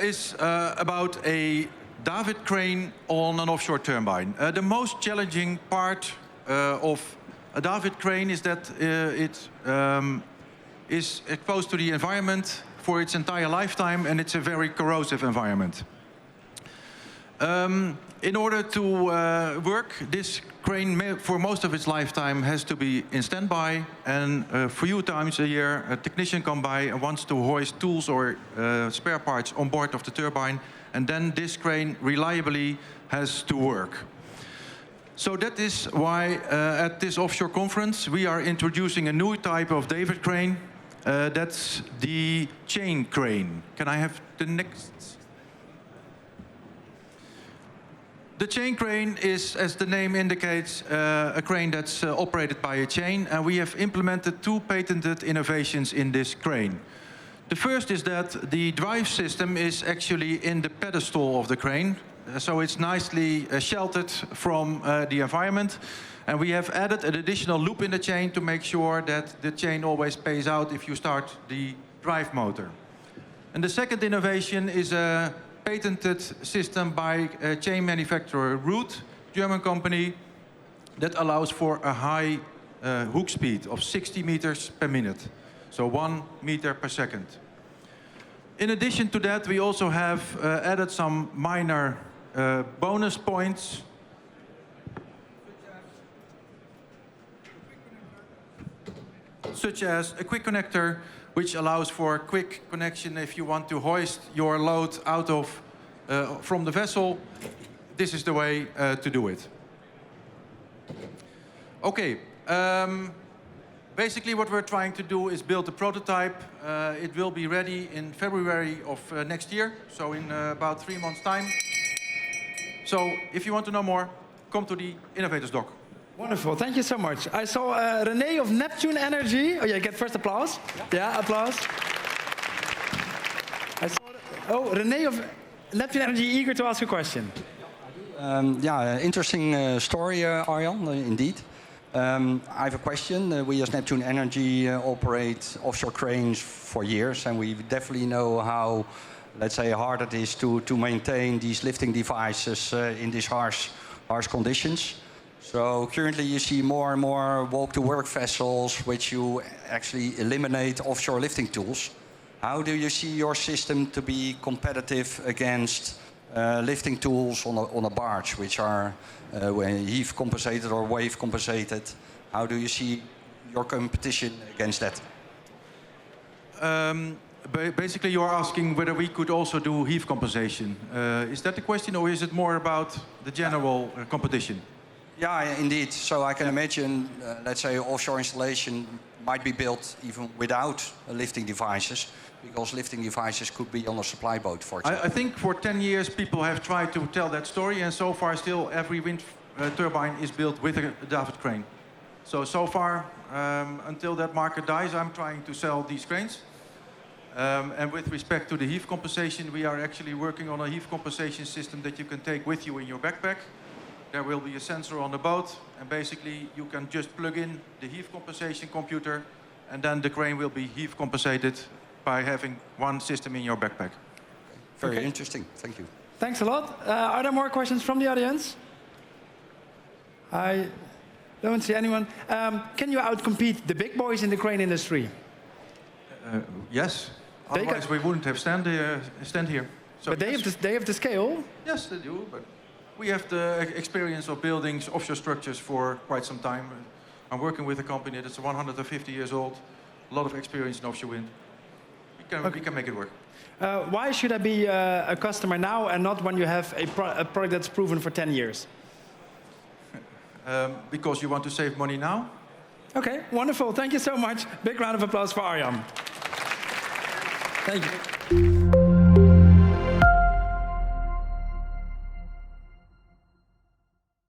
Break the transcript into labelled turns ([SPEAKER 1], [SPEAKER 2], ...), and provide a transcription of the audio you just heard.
[SPEAKER 1] is about a David crane on an offshore turbine. The most challenging part of a David crane is that it is exposed to the environment for its entire lifetime, and it's a very corrosive environment. In order to work, this crane, for most of its lifetime, has to be in standby, and a few times a year a technician comes by and wants to hoist tools or spare parts on board of the turbine, and then this crane reliably has to work. So that is why at this offshore conference we are introducing a new type of David crane. That's the chain crane. Can I have the next? The chain crane is, as the name indicates, a crane that's operated by a chain, and we have implemented two patented innovations in this crane. The first is that the drive system is actually in the pedestal of the crane, so it's nicely sheltered from the environment, and we have added an additional loop in the chain to make sure that the chain always pays out if you start the drive motor. And the second innovation is a patented system by chain manufacturer Root, German company, that allows for a high hook speed of 60 meters per minute, so 1 meter per second. In addition to that, we also have added some minor bonus points, such as a quick connector, which allows for quick connection if you want to hoist your load out of from the vessel. This is the way to do it. Okay. Basically, what we're trying to do is build a prototype. It will be ready in February of next year, so in about 3 months' time. So, if you want to know more, come to the Innovators Dock.
[SPEAKER 2] Wonderful, thank you so much. I saw René of Neptune Energy. Oh yeah, get first applause. Yeah, applause. I saw René of Neptune Energy eager to ask a question.
[SPEAKER 3] Yeah, interesting story, Arjan, indeed. I have a question. We as Neptune Energy operate offshore cranes for years, and we definitely know how, let's say, hard it is to maintain these lifting devices in these harsh conditions. So currently you see more and more walk-to-work vessels which you actually eliminate offshore lifting tools. How do you see your system to be competitive against lifting tools on a barge, which are heave compensated or wave compensated? How do you see your competition against that?
[SPEAKER 1] Basically, you are asking whether we could also do heave compensation. Is that the question, or is it more about the general competition?
[SPEAKER 3] Yeah, indeed. So I can imagine, let's say, offshore installation might be built even without lifting devices, because lifting devices could be on a supply boat, for example.
[SPEAKER 1] I think for 10 years people have tried to tell that story, and so far still every wind turbine is built with a David crane. So far, until that market dies, I'm trying to sell these cranes. And with respect to the heave compensation, we are actually working on a heave compensation system that you can take with you in your backpack. There will be a sensor on the boat, and basically you can just plug in the heave compensation computer, and then the crane will be heave compensated by having one system in your backpack.
[SPEAKER 3] Very interesting. Thank you.
[SPEAKER 2] Thanks a lot. Are there more questions from the audience? I don't see anyone. Can you outcompete the big boys in the crane industry?
[SPEAKER 1] Yes. Otherwise we wouldn't have stand here. So
[SPEAKER 2] but they have the scale?
[SPEAKER 1] Yes, they do. But we have the experience of building offshore structures for quite some time. I'm working with a company that's 150 years old. A lot of experience in offshore wind. We can make it work.
[SPEAKER 2] Why should I be a customer now and not when you have a product that's proven for 10 years?
[SPEAKER 1] Because you want to save money now.
[SPEAKER 2] Okay, wonderful. Thank you so much. Big round of applause for Arjan. Thank you.